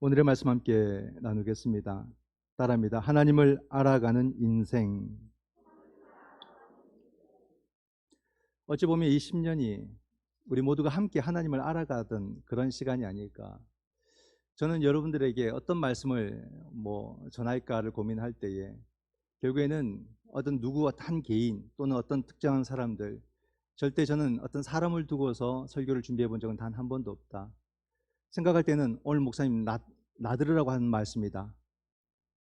오늘의 말씀 함께 나누겠습니다. 따라합니다. 하나님을 알아가는 인생. 어찌 보면 이 10년이 우리 모두가 함께 하나님을 알아가던 그런 시간이 아닐까. 저는 여러분들에게 어떤 말씀을 전할까를 고민할 때에 결국에는 어떤 누구 한 개인 또는 어떤 특정한 사람들, 절대 저는 어떤 사람을 두고서 설교를 준비해 본 적은 단 한 번도 없다. 생각할 때는 오늘 목사님 나들으라고 하는 말씀이다.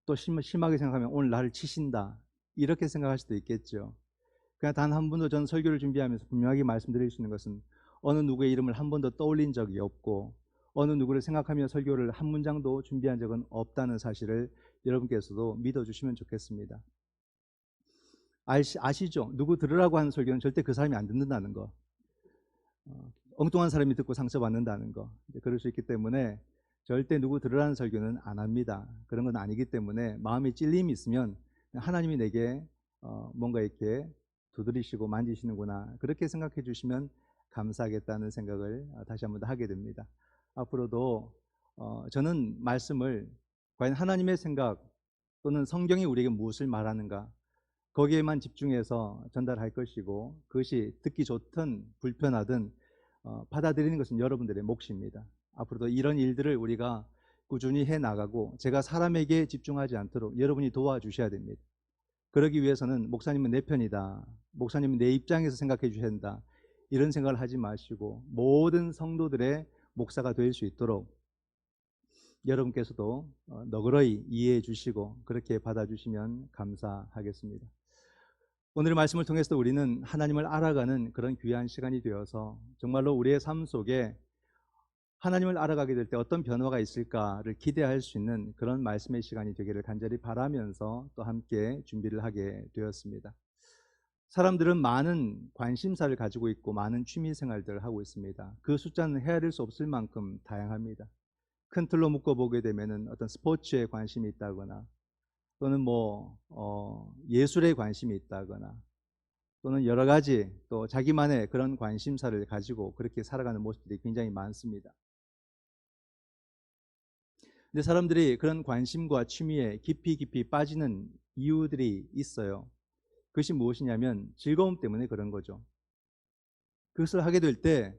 또 심하게 생각하면 오늘 나를 치신다, 이렇게 생각할 수도 있겠죠. 그냥 단 한 번도 전 설교를 준비하면서 분명하게 말씀드릴 수 있는 것은 어느 누구의 이름을 한 번도 떠올린 적이 없고 어느 누구를 생각하며 설교를 한 문장도 준비한 적은 없다는 사실을 여러분께서도 믿어주시면 좋겠습니다. 아시죠? 누구 들으라고 하는 설교는 절대 그 사람이 안 듣는다는 거. 엉뚱한 사람이 듣고 상처받는다는 거. 그럴 수 있기 때문에 절대 누구 들으라는 설교는 안 합니다. 그런 건 아니기 때문에 마음에 찔림이 있으면 하나님이 내게 뭔가 이렇게 두드리시고 만지시는구나, 그렇게 생각해 주시면 감사하겠다는 생각을 다시 한번 더 하게 됩니다. 앞으로도 저는 말씀을 과연 하나님의 생각 또는 성경이 우리에게 무엇을 말하는가, 거기에만 집중해서 전달할 것이고, 그것이 듣기 좋든 불편하든 받아들이는 것은 여러분들의 몫입니다. 앞으로도 이런 일들을 우리가 꾸준히 해나가고, 제가 사람에게 집중하지 않도록 여러분이 도와주셔야 됩니다. 그러기 위해서는 목사님은 내 편이다, 목사님은 내 입장에서 생각해 주셔야 된다, 이런 생각을 하지 마시고 모든 성도들의 목사가 될 수 있도록 여러분께서도 너그러이 이해해 주시고 그렇게 받아주시면 감사하겠습니다. 오늘의 말씀을 통해서 우리는 하나님을 알아가는 그런 귀한 시간이 되어서 정말로 우리의 삶 속에 하나님을 알아가게 될 때 어떤 변화가 있을까를 기대할 수 있는 그런 말씀의 시간이 되기를 간절히 바라면서 또 함께 준비를 하게 되었습니다. 사람들은 많은 관심사를 가지고 있고 많은 취미 생활들을 하고 있습니다. 그 숫자는 헤아릴 수 없을 만큼 다양합니다. 큰 틀로 묶어보게 되면 어떤 스포츠에 관심이 있다거나 또는 예술에 관심이 있다거나 또는 여러 가지 또 자기만의 그런 관심사를 가지고 그렇게 살아가는 모습들이 굉장히 많습니다. 근데 사람들이 그런 관심과 취미에 깊이 빠지는 이유들이 있어요. 그것이 무엇이냐면 즐거움 때문에 그런 거죠. 그것을 하게 될 때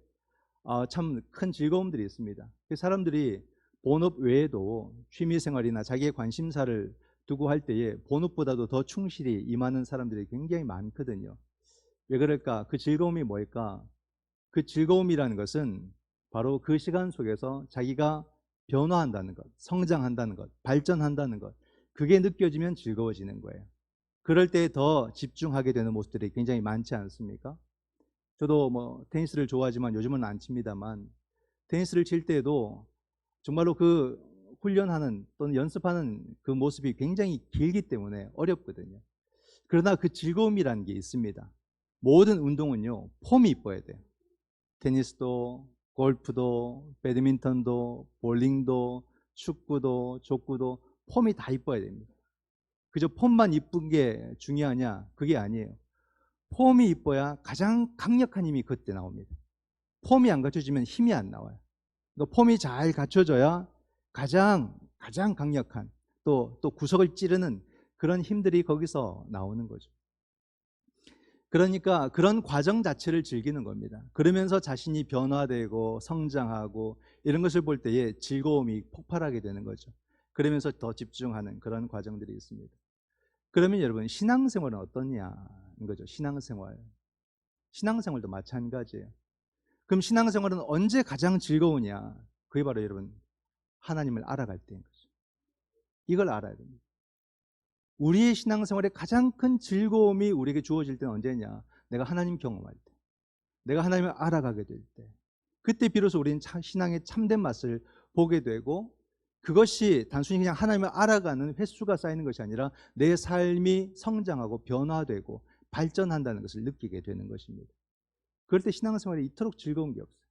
참 큰 즐거움들이 있습니다. 사람들이 본업 외에도 취미생활이나 자기의 관심사를 두고 할 때에 본업보다도 더 충실히 임하는 사람들이 굉장히 많거든요. 왜 그럴까? 그 즐거움이 뭘까? 그 즐거움이라는 것은 바로 그 시간 속에서 자기가 변화한다는 것, 성장한다는 것, 발전한다는 것, 그게 느껴지면 즐거워지는 거예요. 그럴 때 더 집중하게 되는 모습들이 굉장히 많지 않습니까? 저도 테니스를 좋아하지만 요즘은 안 칩니다만, 테니스를 칠 때에도 정말로 그 훈련하는 또는 연습하는 그 모습이 굉장히 길기 때문에 어렵거든요. 그러나 그 즐거움이라는 게 있습니다. 모든 운동은요, 폼이 이뻐야 돼요. 테니스도, 골프도, 배드민턴도, 볼링도, 축구도, 족구도 폼이 다 이뻐야 됩니다. 그저 폼만 이쁜 게 중요하냐? 그게 아니에요. 폼이 이뻐야 가장 강력한 힘이 그때 나옵니다. 폼이 안 갖춰지면 힘이 안 나와요. 그러니까 폼이 잘 갖춰져야 가장 강력한 또 구석을 찌르는 그런 힘들이 거기서 나오는 거죠. 그러니까 그런 과정 자체를 즐기는 겁니다. 그러면서 자신이 변화되고 성장하고 이런 것을 볼 때에 즐거움이 폭발하게 되는 거죠. 그러면서 더 집중하는 그런 과정들이 있습니다. 그러면 여러분, 신앙생활은 어떠냐는 거죠. 신앙생활도 마찬가지예요. 그럼 신앙생활은 언제 가장 즐거우냐? 그게 바로 여러분, 하나님을 알아갈 때인 거죠. 이걸 알아야 됩니다. 우리의 신앙생활의 가장 큰 즐거움이 우리에게 주어질 때는 언제냐? 내가 하나님 경험할 때, 내가 하나님을 알아가게 될 때, 그때 비로소 우리는 신앙의 참된 맛을 보게 되고, 그것이 단순히 그냥 하나님을 알아가는 횟수가 쌓이는 것이 아니라 내 삶이 성장하고 변화되고 발전한다는 것을 느끼게 되는 것입니다. 그럴 때 신앙생활이 이토록 즐거운 게 없어요.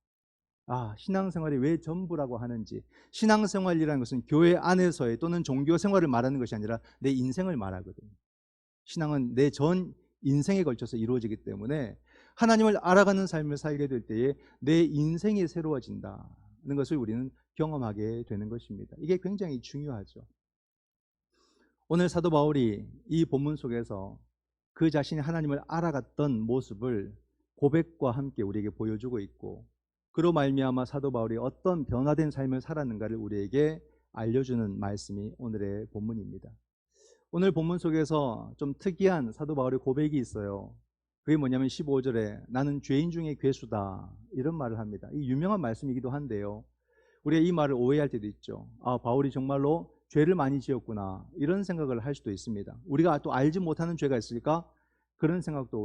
신앙생활이 왜 전부라고 하는지, 신앙생활이라는 것은 교회 안에서의 또는 종교생활을 말하는 것이 아니라 내 인생을 말하거든요. 신앙은 내 전 인생에 걸쳐서 이루어지기 때문에 하나님을 알아가는 삶을 살게 될 때에 내 인생이 새로워진다, 것을 우리는 경험하게 되는 것입니다. 이게 굉장히 중요하죠. 오늘 사도 바울이 이 본문 속에서 그 자신이 하나님을 알아갔던 모습을 고백과 함께 우리에게 보여주고 있고, 그로 말미암아 사도 바울이 어떤 변화된 삶을 살았는가를 우리에게 알려주는 말씀이 오늘의 본문입니다. 오늘 본문 속에서 좀 특이한 사도 바울의 고백이 있어요. 그게 뭐냐면 15절에 나는 죄인 중에 괴수다, 이런 말을 합니다. 이 유명한 말씀이기도 한데요, 우리가 이 말을 오해할 때도 있죠. 아, 바울이 정말로 죄를 많이 지었구나, 이런 생각을 할 수도 있습니다. 우리가 또 알지 못하는 죄가 있을까? 그런 생각도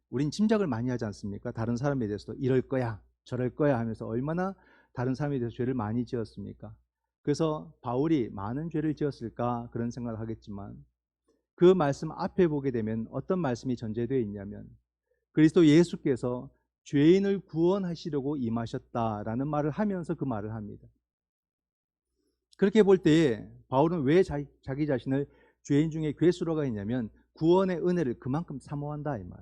우린 짐작을 많이 하지 않습니까? 다른 사람에 대해서도 이럴 거야 저럴 거야 하면서 얼마나 다른 사람에 대해서 죄를 많이 지었습니까? 그래서 바울이 많은 죄를 지었을까, 그런 생각을 하겠지만, 그 말씀 앞에 보게 되면 어떤 말씀이 전제되어 있냐면, 그리스도 예수께서 죄인을 구원하시려고 임하셨다라는 말을 하면서 그 말을 합니다. 그렇게 볼 때에 바울은 왜 자기 자신을 죄인 중에 괴수로가 했냐면, 구원의 은혜를 그만큼 사모한다, 이 말.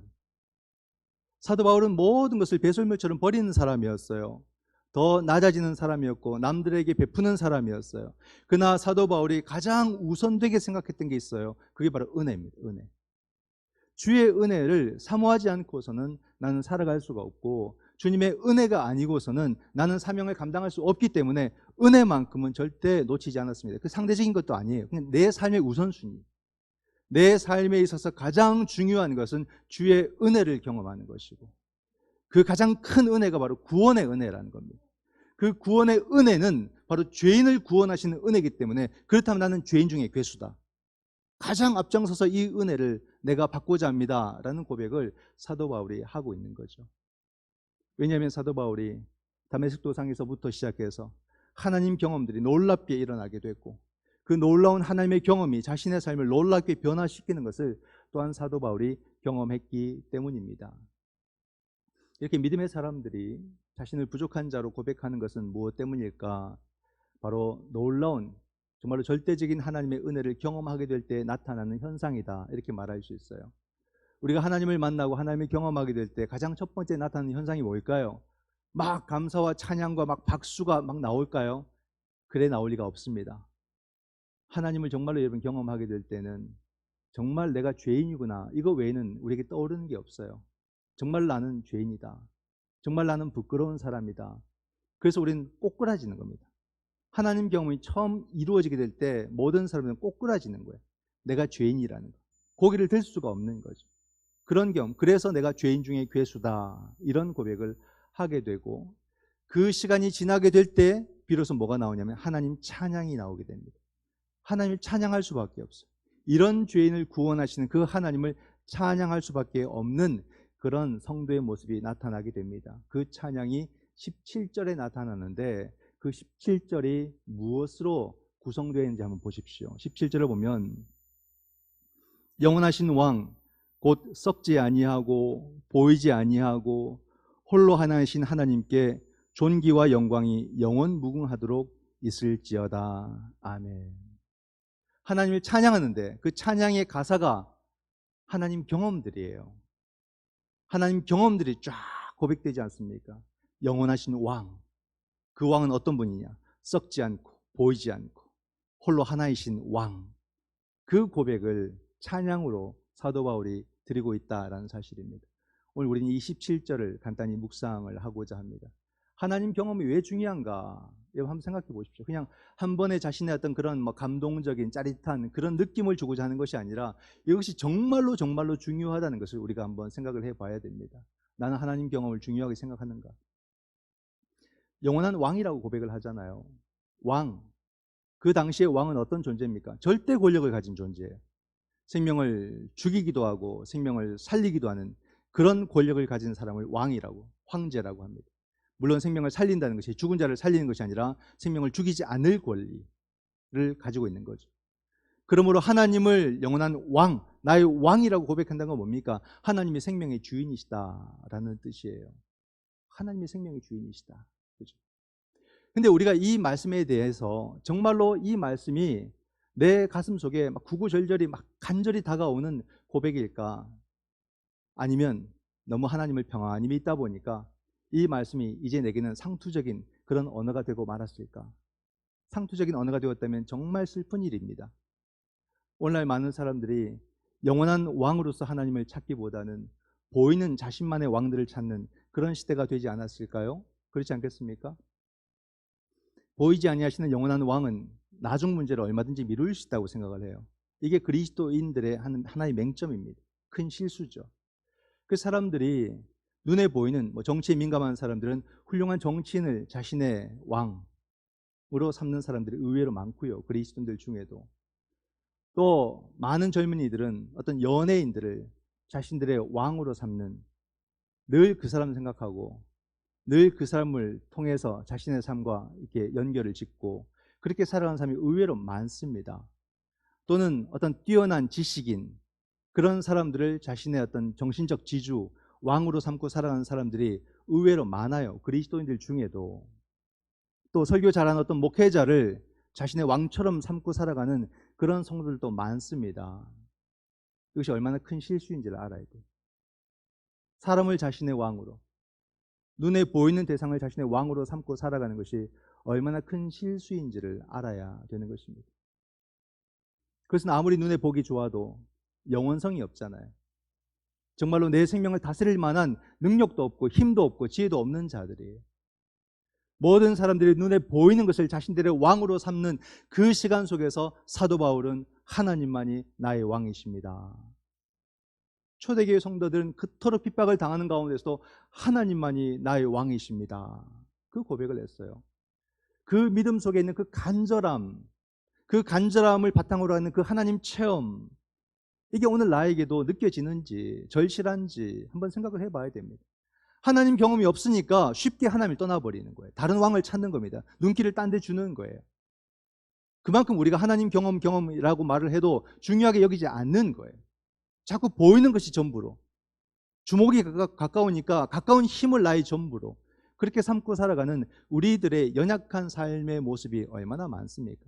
사도 바울은 모든 것을 배설물처럼 버리는 사람이었어요. 더 낮아지는 사람이었고 남들에게 베푸는 사람이었어요. 그러나 사도 바울이 가장 우선되게 생각했던 게 있어요. 그게 바로 은혜입니다. 은혜. 주의 은혜를 사모하지 않고서는 나는 살아갈 수가 없고, 주님의 은혜가 아니고서는 나는 사명을 감당할 수 없기 때문에 은혜만큼은 절대 놓치지 않았습니다. 그 상대적인 것도 아니에요. 그냥 내 삶의 우선순위, 내 삶에 있어서 가장 중요한 것은 주의 은혜를 경험하는 것이고, 그 가장 큰 은혜가 바로 구원의 은혜라는 겁니다. 그 구원의 은혜는 바로 죄인을 구원하시는 은혜이기 때문에, 그렇다면 나는 죄인 중에 괴수다, 가장 앞장서서 이 은혜를 내가 받고자 합니다 라는 고백을 사도 바울이 하고 있는 거죠. 왜냐하면 사도 바울이 다메섹 도상에서부터 시작해서 하나님 경험들이 놀랍게 일어나게 됐고, 그 놀라운 하나님의 경험이 자신의 삶을 놀랍게 변화시키는 것을 또한 사도 바울이 경험했기 때문입니다. 이렇게 믿음의 사람들이 자신을 부족한 자로 고백하는 것은 무엇 때문일까? 바로 놀라운, 정말로 절대적인 하나님의 은혜를 경험하게 될 때 나타나는 현상이다, 이렇게 말할 수 있어요. 우리가 하나님을 만나고 하나님을 경험하게 될 때 가장 첫 번째 나타나는 현상이 뭘까요? 막 감사와 찬양과 막 박수가 막 나올까요? 그래 나올 리가 없습니다. 하나님을 정말로 여러분 경험하게 될 때는 정말 내가 죄인이구나, 이거 외에는 우리에게 떠오르는 게 없어요. 정말 나는 죄인이다, 정말 나는 부끄러운 사람이다. 그래서 우리는 꼬꾸라지는 겁니다. 하나님 경험이 처음 이루어지게 될 때 모든 사람들은 꼬꾸라지는 거예요. 내가 죄인이라는 거, 고개를 들 수가 없는 거죠. 그런 경험, 그래서 내가 죄인 중에 괴수다, 이런 고백을 하게 되고, 그 시간이 지나게 될 때 비로소 뭐가 나오냐면 하나님 찬양이 나오게 됩니다. 하나님을 찬양할 수밖에 없어요. 이런 죄인을 구원하시는 그 하나님을 찬양할 수밖에 없는 그런 성도의 모습이 나타나게 됩니다. 그 찬양이 17절에 나타나는데, 그 17절이 무엇으로 구성되어 있는지 한번 보십시오. 17절을 보면 영원하신 왕 곧 썩지 아니하고 보이지 아니하고 홀로 하나이신 하나님께 존귀와 영광이 영원 무궁하도록 있을지어다. 아멘. 하나님을 찬양하는데 그 찬양의 가사가 하나님 경험들이에요. 하나님 경험들이 쫙 고백되지 않습니까? 영원하신 왕, 그 왕은 어떤 분이냐? 썩지 않고 보이지 않고 홀로 하나이신 왕, 그 고백을 찬양으로 사도 바울이 드리고 있다라는 사실입니다. 오늘 우리는 이 17절을 간단히 묵상을 하고자 합니다. 하나님 경험이 왜 중요한가? 여러분 한번 생각해 보십시오. 그냥 한 번에 자신의 어떤 그런 감동적인 짜릿한 그런 느낌을 주고자 하는 것이 아니라, 이것이 정말로 정말로 중요하다는 것을 우리가 한번 생각을 해봐야 됩니다. 나는 하나님 경험을 중요하게 생각하는가? 영원한 왕이라고 고백을 하잖아요. 왕, 그 당시에 왕은 어떤 존재입니까? 절대 권력을 가진 존재예요. 생명을 죽이기도 하고 생명을 살리기도 하는 그런 권력을 가진 사람을 왕이라고, 황제라고 합니다. 물론 생명을 살린다는 것이 죽은 자를 살리는 것이 아니라 생명을 죽이지 않을 권리를 가지고 있는 거죠. 그러므로 하나님을 영원한 왕, 나의 왕이라고 고백한다는 건 뭡니까? 하나님이 생명의 주인이시다라는 뜻이에요. 하나님이 생명의 주인이시다. 그렇죠? 근데 우리가 이 말씀에 대해서 정말로 이 말씀이 내 가슴 속에 막 구구절절이 막 간절히 다가오는 고백일까? 아니면 너무 하나님을 평안히 믿다 보니까 이 말씀이 이제 내게는 상투적인 그런 언어가 되고 말았을까? 상투적인 언어가 되었다면 정말 슬픈 일입니다. 오늘날 많은 사람들이 영원한 왕으로서 하나님을 찾기보다는 보이는 자신만의 왕들을 찾는 그런 시대가 되지 않았을까요? 그렇지 않겠습니까? 보이지 아니하시는 영원한 왕은 나중 문제를 얼마든지 미룰 수 있다고 생각을 해요. 이게 그리스도인들의 하나의 맹점입니다. 큰 실수죠. 그 사람들이 눈에 보이는 정치에 민감한 사람들은 훌륭한 정치인을 자신의 왕으로 삼는 사람들이 의외로 많고요. 그리스도인들 중에도. 또 많은 젊은이들은 어떤 연예인들을 자신들의 왕으로 삼는, 늘 그 사람 생각하고 늘 그 사람을 통해서 자신의 삶과 이렇게 연결을 짓고 그렇게 살아가는 사람이 의외로 많습니다. 또는 어떤 뛰어난 지식인, 그런 사람들을 자신의 어떤 정신적 지주, 왕으로 삼고 살아가는 사람들이 의외로 많아요. 그리스도인들 중에도. 또 설교 잘하는 어떤 목회자를 자신의 왕처럼 삼고 살아가는 그런 성도들도 많습니다. 이것이 얼마나 큰 실수인지를 알아야 돼요. 사람을 자신의 왕으로, 눈에 보이는 대상을 자신의 왕으로 삼고 살아가는 것이 얼마나 큰 실수인지를 알아야 되는 것입니다. 그것은 아무리 눈에 보기 좋아도 영원성이 없잖아요. 정말로 내 생명을 다스릴 만한 능력도 없고 힘도 없고 지혜도 없는 자들이에요. 모든 사람들이 눈에 보이는 것을 자신들의 왕으로 삼는 그 시간 속에서 사도 바울은 하나님만이 나의 왕이십니다. 초대교회 성도들은 그토록 핍박을 당하는 가운데서도 하나님만이 나의 왕이십니다. 그 고백을 했어요. 그 믿음 속에 있는 그 간절함을 바탕으로 하는 그 하나님 체험, 이게 오늘 나에게도 느껴지는지 절실한지 한번 생각을 해봐야 됩니다. 하나님 경험이 없으니까 쉽게 하나님을 떠나버리는 거예요. 다른 왕을 찾는 겁니다. 눈길을 딴 데 주는 거예요. 그만큼 우리가 하나님 경험이라고 말을 해도 중요하게 여기지 않는 거예요. 자꾸 보이는 것이 전부로, 주목이 가까우니까 가까운 힘을 나의 전부로 그렇게 삼고 살아가는 우리들의 연약한 삶의 모습이 얼마나 많습니까?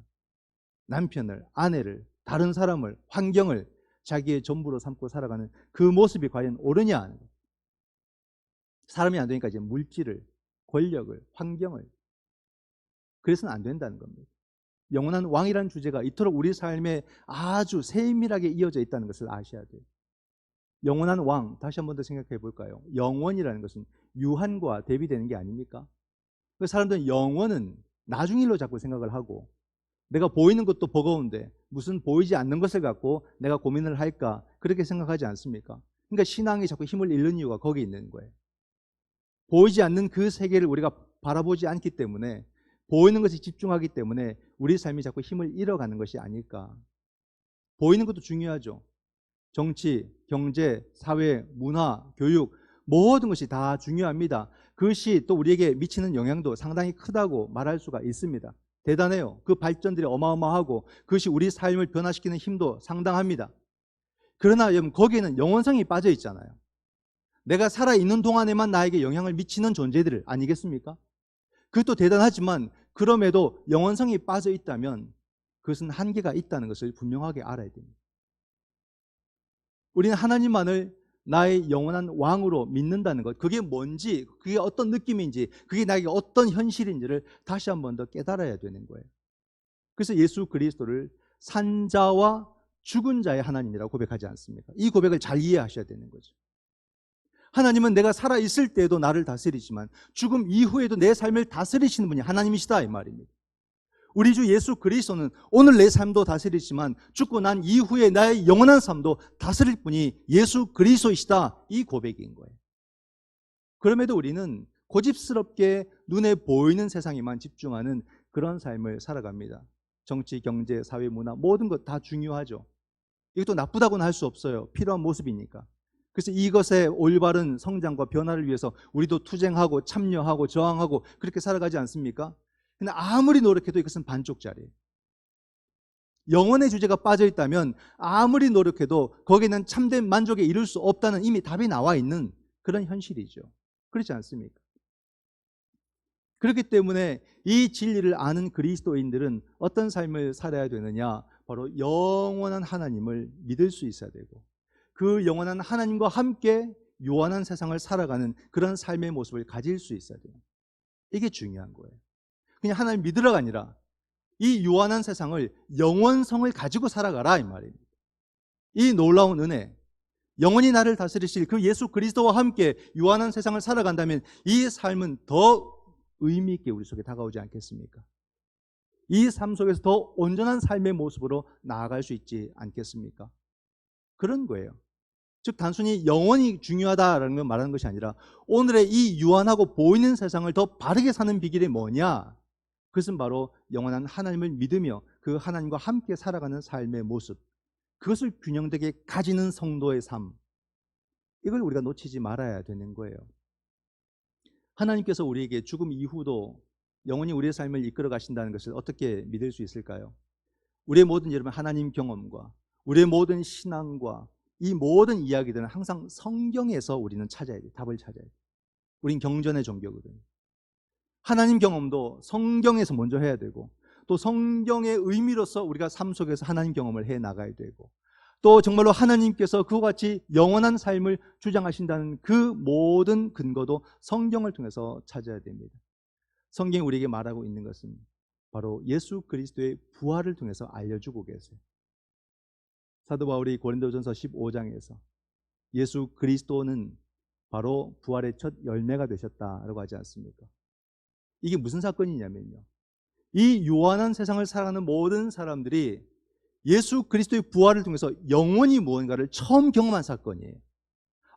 남편을, 아내를, 다른 사람을, 환경을 자기의 전부로 삼고 살아가는 그 모습이 과연 옳으냐 하는 거예요. 사람이 안 되니까 이제 물질을, 권력을, 환경을, 그래서는 안 된다는 겁니다. 영원한 왕이라는 주제가 이토록 우리 삶에 아주 세밀하게 이어져 있다는 것을 아셔야 돼요. 영원한 왕, 다시 한 번 더 생각해 볼까요? 영원이라는 것은 유한과 대비되는 게 아닙니까? 사람들은 영원은 나중 일로 자꾸 생각을 하고, 내가 보이는 것도 버거운데 무슨 보이지 않는 것을 갖고 내가 고민을 할까, 그렇게 생각하지 않습니까? 그러니까 신앙이 자꾸 힘을 잃는 이유가 거기 있는 거예요. 보이지 않는 그 세계를 우리가 바라보지 않기 때문에, 보이는 것에 집중하기 때문에 우리 삶이 자꾸 힘을 잃어가는 것이 아닐까. 보이는 것도 중요하죠. 정치, 경제, 사회, 문화, 교육, 모든 것이 다 중요합니다. 그것이 또 우리에게 미치는 영향도 상당히 크다고 말할 수가 있습니다. 대단해요. 그 발전들이 어마어마하고 그것이 우리 삶을 변화시키는 힘도 상당합니다. 그러나 여러분, 거기에는 영원성이 빠져 있잖아요. 내가 살아있는 동안에만 나에게 영향을 미치는 존재들 아니겠습니까? 그것도 대단하지만 그럼에도 영원성이 빠져 있다면 그것은 한계가 있다는 것을 분명하게 알아야 됩니다. 우리는 하나님만을 나의 영원한 왕으로 믿는다는 것, 그게 뭔지, 그게 어떤 느낌인지, 그게 나에게 어떤 현실인지를 다시 한 번 더 깨달아야 되는 거예요. 그래서 예수 그리스도를 산자와 죽은 자의 하나님이라고 고백하지 않습니까? 이 고백을 잘 이해하셔야 되는 거죠. 하나님은 내가 살아있을 때에도 나를 다스리지만 죽음 이후에도 내 삶을 다스리시는 분이 하나님이시다, 이 말입니다. 우리 주 예수 그리스도는 오늘 내 삶도 다스리지만 죽고 난 이후에 나의 영원한 삶도 다스릴 분이 예수 그리스도이시다, 이 고백인 거예요. 그럼에도 우리는 고집스럽게 눈에 보이는 세상에만 집중하는 그런 삶을 살아갑니다. 정치, 경제, 사회, 문화 모든 것 다 중요하죠. 이것도 나쁘다고는 할 수 없어요. 필요한 모습이니까. 그래서 이것의 올바른 성장과 변화를 위해서 우리도 투쟁하고 참여하고 저항하고 그렇게 살아가지 않습니까? 근데 아무리 노력해도 이것은 반쪽짜리예요. 영혼의 주제가 빠져 있다면 아무리 노력해도 거기는 참된 만족에 이를 수 없다는 이미 답이 나와 있는 그런 현실이죠. 그렇지 않습니까? 그렇기 때문에 이 진리를 아는 그리스도인들은 어떤 삶을 살아야 되느냐? 바로 영원한 하나님을 믿을 수 있어야 되고, 그 영원한 하나님과 함께 유한한 세상을 살아가는 그런 삶의 모습을 가질 수 있어야 돼요. 이게 중요한 거예요. 그냥 하나님 믿으라가 아니라 이 유한한 세상을 영원성을 가지고 살아가라 이 말입니다. 이 놀라운 은혜, 영원히 나를 다스리실 그 예수 그리스도와 함께 유한한 세상을 살아간다면 이 삶은 더 의미 있게 우리 속에 다가오지 않겠습니까? 이 삶 속에서 더 온전한 삶의 모습으로 나아갈 수 있지 않겠습니까? 그런 거예요. 즉 단순히 영원이 중요하다라는 걸 말하는 것이 아니라 오늘의 이 유한하고 보이는 세상을 더 바르게 사는 비결이 뭐냐? 그것은 바로 영원한 하나님을 믿으며 그 하나님과 함께 살아가는 삶의 모습, 그것을 균형되게 가지는 성도의 삶, 이걸 우리가 놓치지 말아야 되는 거예요. 하나님께서 우리에게 죽음 이후도 영원히 우리의 삶을 이끌어 가신다는 것을 어떻게 믿을 수 있을까요? 우리의 모든 여러분 하나님 경험과 우리의 모든 신앙과 이 모든 이야기들은 항상 성경에서 우리는 찾아야 돼요. 답을 찾아야 돼요. 우린 경전의 종교거든요. 하나님 경험도 성경에서 먼저 해야 되고 또 성경의 의미로서 우리가 삶 속에서 하나님 경험을 해 나가야 되고 또 정말로 하나님께서 그와 같이 영원한 삶을 주장하신다는 그 모든 근거도 성경을 통해서 찾아야 됩니다. 성경이 우리에게 말하고 있는 것은 바로 예수 그리스도의 부활을 통해서 알려주고 계세요. 사도 바울이 고린도전서 15장에서 예수 그리스도는 바로 부활의 첫 열매가 되셨다라고 하지 않습니까? 이게 무슨 사건이냐면요, 이 유한한 세상을 살아가는 모든 사람들이 예수 그리스도의 부활을 통해서 영원히 무언가를 처음 경험한 사건이에요.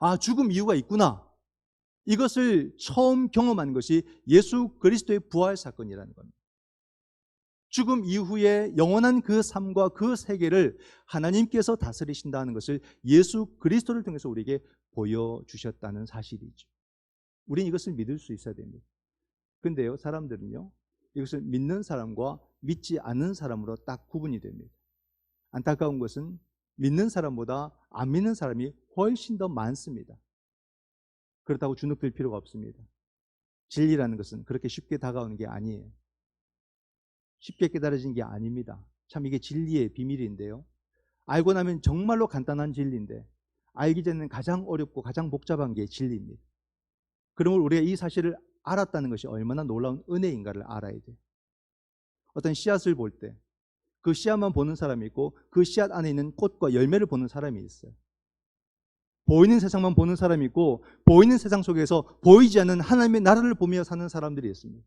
아, 죽음 이유가 있구나. 이것을 처음 경험한 것이 예수 그리스도의 부활 사건이라는 겁니다. 죽음 이후에 영원한 그 삶과 그 세계를 하나님께서 다스리신다는 것을 예수 그리스도를 통해서 우리에게 보여주셨다는 사실이죠. 우리는 이것을 믿을 수 있어야 됩니다. 근데요, 사람들은요, 이것을 믿는 사람과 믿지 않는 사람으로 딱 구분이 됩니다. 안타까운 것은 믿는 사람보다 안 믿는 사람이 훨씬 더 많습니다. 그렇다고 주눅들 필요가 없습니다. 진리라는 것은 그렇게 쉽게 다가오는 게 아니에요. 쉽게 깨달아지는 게 아닙니다. 참 이게 진리의 비밀인데요, 알고 나면 정말로 간단한 진리인데 알기 전에는 가장 어렵고 가장 복잡한 게 진리입니다. 그러므로 우리가 이 사실을 알았다는 것이 얼마나 놀라운 은혜인가를 알아야 돼요. 어떤 씨앗을 볼 때 그 씨앗만 보는 사람이 있고 그 씨앗 안에 있는 꽃과 열매를 보는 사람이 있어요. 보이는 세상만 보는 사람이 있고 보이는 세상 속에서 보이지 않는 하나님의 나라를 보며 사는 사람들이 있습니다.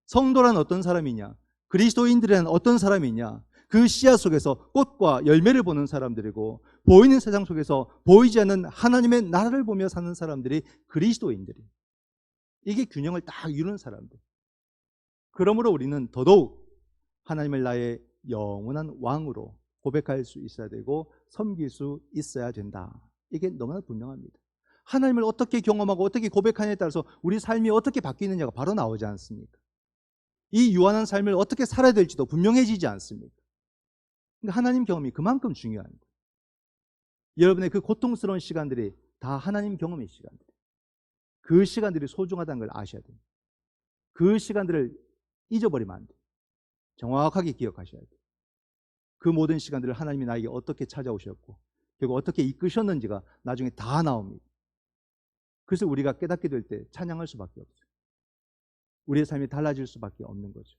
성도란 어떤 사람이냐, 그리스도인들은 어떤 사람이냐, 그 씨앗 속에서 꽃과 열매를 보는 사람들이고 보이는 세상 속에서 보이지 않는 하나님의 나라를 보며 사는 사람들이 그리스도인들이, 이게 균형을 딱 이루는 사람들. 그러므로 우리는 더더욱 하나님을 나의 영원한 왕으로 고백할 수 있어야 되고 섬길 수 있어야 된다. 이게 너무나 분명합니다. 하나님을 어떻게 경험하고 어떻게 고백하냐에 따라서 우리 삶이 어떻게 바뀌느냐가 바로 나오지 않습니까? 이 유한한 삶을 어떻게 살아야 될지도 분명해지지 않습니까? 그러니까 하나님 경험이 그만큼 중요한 거예요. 여러분의 그 고통스러운 시간들이 다 하나님 경험의 시간들이에요. 그 시간들이 소중하다는 걸 아셔야 돼요. 그 시간들을 잊어버리면 안 돼요. 정확하게 기억하셔야 돼요. 그 모든 시간들을 하나님이 나에게 어떻게 찾아오셨고 결국 어떻게 이끄셨는지가 나중에 다 나옵니다. 그래서 우리가 깨닫게 될 때 찬양할 수밖에 없어요. 우리의 삶이 달라질 수밖에 없는 거죠.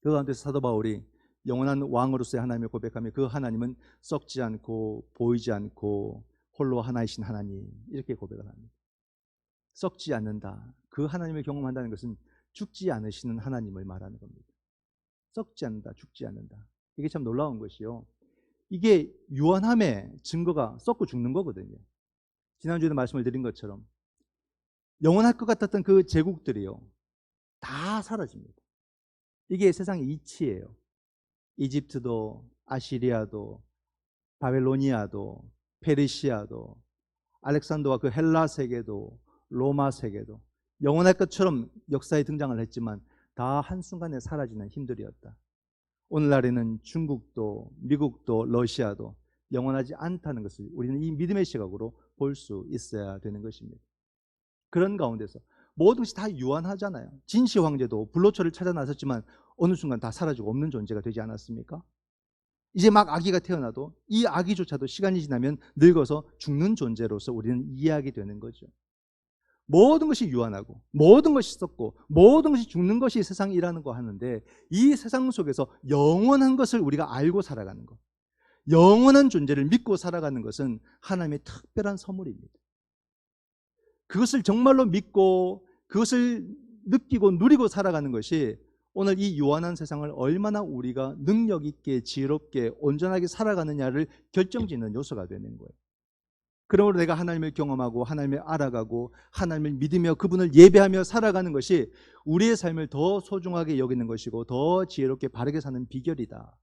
그 가운데서 사도 바울이 영원한 왕으로서의 하나님을 고백하며 그 하나님은 썩지 않고 보이지 않고 홀로 하나이신 하나님, 이렇게 고백을 합니다. 썩지 않는다. 그 하나님을 경험한다는 것은 죽지 않으시는 하나님을 말하는 겁니다. 썩지 않는다, 죽지 않는다. 이게 참 놀라운 것이요, 이게 유한함의 증거가 썩고 죽는 거거든요. 지난주에도 말씀을 드린 것처럼 영원할 것 같았던 그 제국들이요, 다 사라집니다. 이게 세상의 이치예요. 이집트도, 아시리아도, 바벨로니아도, 페르시아도, 알렉산더와 그 헬라 세계도, 로마 세계도 영원할 것처럼 역사에 등장을 했지만 다 한순간에 사라지는 힘들이었다. 오늘날에는 중국도, 미국도, 러시아도 영원하지 않다는 것을 우리는 이 믿음의 시각으로 볼 수 있어야 되는 것입니다. 그런 가운데서 모든 것이 다 유한하잖아요. 진시 황제도 불로초를 찾아 나섰지만 어느 순간 다 사라지고 없는 존재가 되지 않았습니까? 이제 막 아기가 태어나도 이 아기조차도 시간이 지나면 늙어서 죽는 존재로서 우리는 이해하게 되는 거죠. 모든 것이 유한하고 모든 것이 썩고 모든 것이 죽는 것이 세상이라는 거 하는데, 이 세상 속에서 영원한 것을 우리가 알고 살아가는 것, 영원한 존재를 믿고 살아가는 것은 하나님의 특별한 선물입니다. 그것을 정말로 믿고 그것을 느끼고 누리고 살아가는 것이 오늘 이 유한한 세상을 얼마나 우리가 능력 있게 지혜롭게 온전하게 살아가느냐를 결정짓는 요소가 되는 거예요. 그러므로 내가 하나님을 경험하고 하나님을 알아가고 하나님을 믿으며 그분을 예배하며 살아가는 것이 우리의 삶을 더 소중하게 여기는 것이고 더 지혜롭게 바르게 사는 비결이다.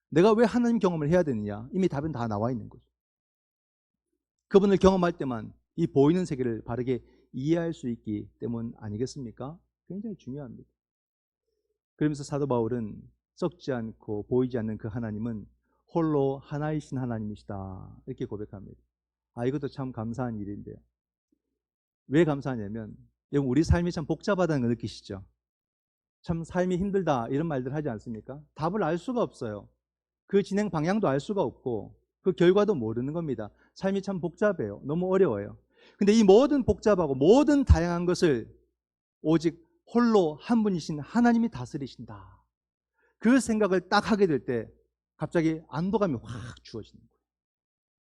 내가 왜 하나님 경험을 해야 되느냐? 이미 답은 다 나와 있는 거죠. 그분을 경험할 때만 이 보이는 세계를 바르게 이해할 수 있기 때문 아니겠습니까? 굉장히 중요합니다. 그러면서 사도 바울은 썩지 않고 보이지 않는 그 하나님은 홀로 하나이신 하나님이시다, 이렇게 고백합니다. 이것도 참 감사한 일인데요. 왜 감사하냐면, 여러분, 우리 삶이 참 복잡하다는 거 느끼시죠? 참 삶이 힘들다 이런 말들 하지 않습니까? 답을 알 수가 없어요. 그 진행 방향도 알 수가 없고 그 결과도 모르는 겁니다. 삶이 참 복잡해요. 너무 어려워요. 근데 이 모든 복잡하고 모든 다양한 것을 오직 홀로 한 분이신 하나님이 다스리신다, 그 생각을 딱 하게 될 때 갑자기 안도감이 확 주어지는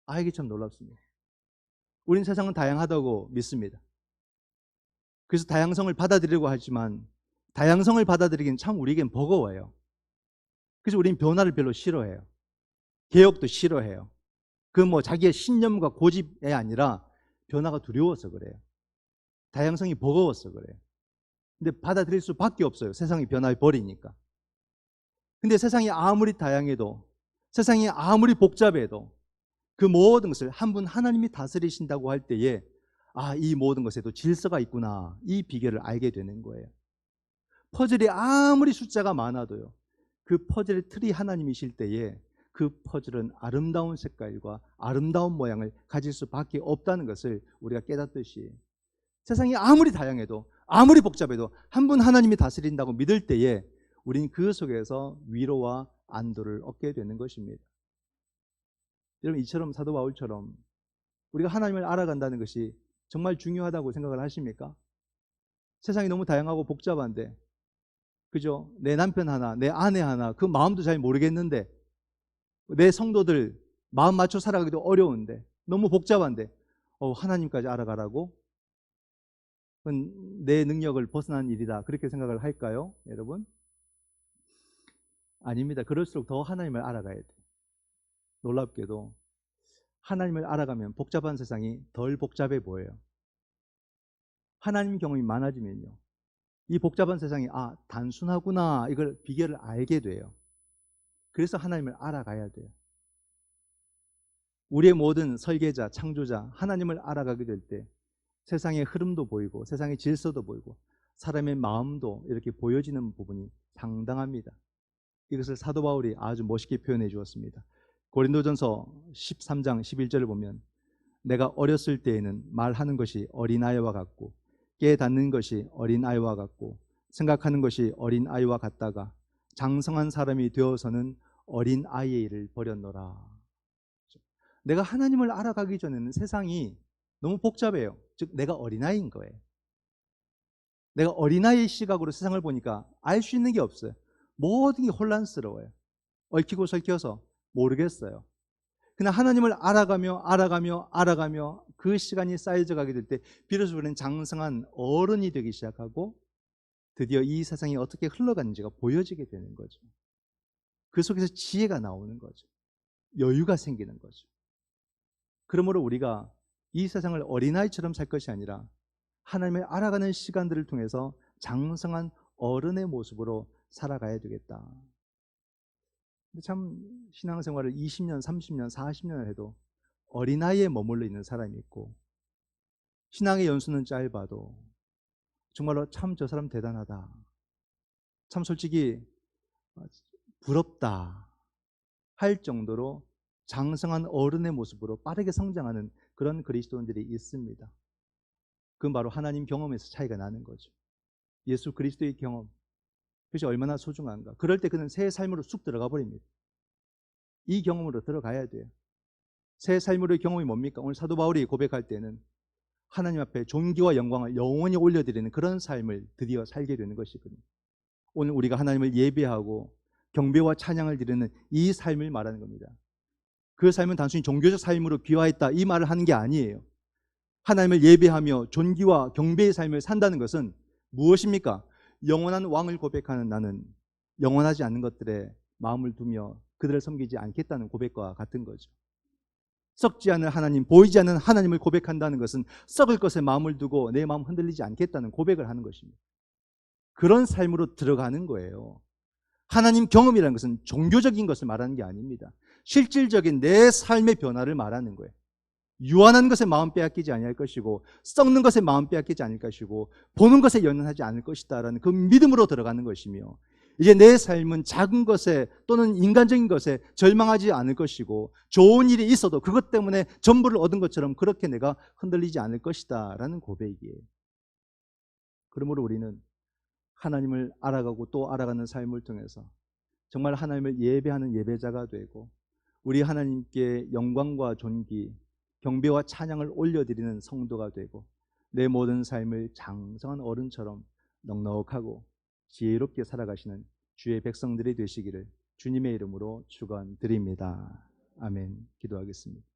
거예요. 이게 참 놀랍습니다. 우린 세상은 다양하다고 믿습니다. 그래서 다양성을 받아들이려고 하지만 다양성을 받아들이기는 참 우리에겐 버거워요. 그래서 우린 변화를 별로 싫어해요. 개혁도 싫어해요. 그 자기의 신념과 고집이 아니라 변화가 두려워서 그래요. 다양성이 버거워서 그래요. 근데 받아들일 수밖에 없어요. 세상이 변화해 버리니까. 근데 세상이 아무리 다양해도, 세상이 아무리 복잡해도 그 모든 것을 한 분 하나님이 다스리신다고 할 때에 이 모든 것에도 질서가 있구나, 이 비결을 알게 되는 거예요. 퍼즐이 아무리 숫자가 많아도요, 그 퍼즐의 틀이 하나님이실 때에 그 퍼즐은 아름다운 색깔과 아름다운 모양을 가질 수밖에 없다는 것을 우리가 깨닫듯이, 세상이 아무리 다양해도 아무리 복잡해도 한 분 하나님이 다스린다고 믿을 때에 우린 그 속에서 위로와 안도를 얻게 되는 것입니다. 여러분, 이처럼 사도 바울처럼 우리가 하나님을 알아간다는 것이 정말 중요하다고 생각을 하십니까? 세상이 너무 다양하고 복잡한데, 그죠? 내 남편 하나, 내 아내 하나, 그 마음도 잘 모르겠는데, 내 성도들 마음 맞춰 살아가기도 어려운데, 너무 복잡한데 하나님까지 알아가라고? 그건 내 능력을 벗어난 일이다, 그렇게 생각을 할까요, 여러분? 아닙니다. 그럴수록 더 하나님을 알아가야 돼요. 놀랍게도 하나님을 알아가면 복잡한 세상이 덜 복잡해 보여요. 하나님 경험이 많아지면요, 이 복잡한 세상이 단순하구나, 이걸 비결을 알게 돼요. 그래서 하나님을 알아가야 돼요. 우리의 모든 설계자, 창조자 하나님을 알아가게 될 때 세상의 흐름도 보이고 세상의 질서도 보이고 사람의 마음도 이렇게 보여지는 부분이 상당합니다. 이것을 사도 바울이 아주 멋있게 표현해 주었습니다. 고린도전서 13장 11절을 보면, 내가 어렸을 때에는 말하는 것이 어린아이와 같고 깨닫는 것이 어린아이와 같고 생각하는 것이 어린아이와 같다가 장성한 사람이 되어서는 어린아이의 일을 버렸노라. 내가 하나님을 알아가기 전에는 세상이 너무 복잡해요. 즉 내가 어린아이인 거예요. 내가 어린아이의 시각으로 세상을 보니까 알 수 있는 게 없어요. 모든 게 혼란스러워요. 얽히고 설켜서 모르겠어요. 그냥 하나님을 알아가며 그 시간이 쌓여져 가게 될 때 비로소 우리는 장성한 어른이 되기 시작하고 드디어 이 세상이 어떻게 흘러가는지가 보여지게 되는 거죠. 그 속에서 지혜가 나오는 거죠. 여유가 생기는 거죠. 그러므로 우리가 이 세상을 어린아이처럼 살 것이 아니라 하나님을 알아가는 시간들을 통해서 장성한 어른의 모습으로 살아가야 되겠다. 근데 참 신앙생활을 20년, 30년, 40년을 해도 어린아이에 머물러 있는 사람이 있고, 신앙의 연수는 짧아도 정말로 참 저 사람 대단하다, 참 솔직히 부럽다 할 정도로 장성한 어른의 모습으로 빠르게 성장하는 그런 그리스도인들이 있습니다. 그건 바로 하나님 경험에서 차이가 나는 거죠. 예수 그리스도의 경험, 그것이 얼마나 소중한가. 그럴 때 그는 새 삶으로 쑥 들어가 버립니다. 이 경험으로 들어가야 돼요. 새 삶으로의 경험이 뭡니까? 오늘 사도 바울이 고백할 때는 하나님 앞에 존귀와 영광을 영원히 올려드리는 그런 삶을 드디어 살게 되는 것이거든요. 오늘 우리가 하나님을 예배하고 경배와 찬양을 드리는 이 삶을 말하는 겁니다. 그 삶은 단순히 종교적 삶으로 귀화했다 이 말을 하는 게 아니에요. 하나님을 예배하며 존귀와 경배의 삶을 산다는 것은 무엇입니까? 영원한 왕을 고백하는 나는 영원하지 않는 것들에 마음을 두며 그들을 섬기지 않겠다는 고백과 같은 거죠. 썩지 않는 하나님, 보이지 않는 하나님을 고백한다는 것은 썩을 것에 마음을 두고 내 마음 흔들리지 않겠다는 고백을 하는 것입니다. 그런 삶으로 들어가는 거예요. 하나님 경험이라는 것은 종교적인 것을 말하는 게 아닙니다. 실질적인 내 삶의 변화를 말하는 거예요. 유한한 것에 마음 빼앗기지 아니할 것이고 썩는 것에 마음 빼앗기지 않을 것이고 보는 것에 연연하지 않을 것이다라는 그 믿음으로 들어가는 것이며, 이제 내 삶은 작은 것에 또는 인간적인 것에 절망하지 않을 것이고 좋은 일이 있어도 그것 때문에 전부를 얻은 것처럼 그렇게 내가 흔들리지 않을 것이다 라는 고백이에요. 그러므로 우리는 하나님을 알아가고 또 알아가는 삶을 통해서 정말 하나님을 예배하는 예배자가 되고 우리 하나님께 영광과 존귀, 경배와 찬양을 올려드리는 성도가 되고 내 모든 삶을 장성한 어른처럼 넉넉하고 지혜롭게 살아가시는 주의 백성들이 되시기를 주님의 이름으로 축원드립니다. 아멘. 기도하겠습니다.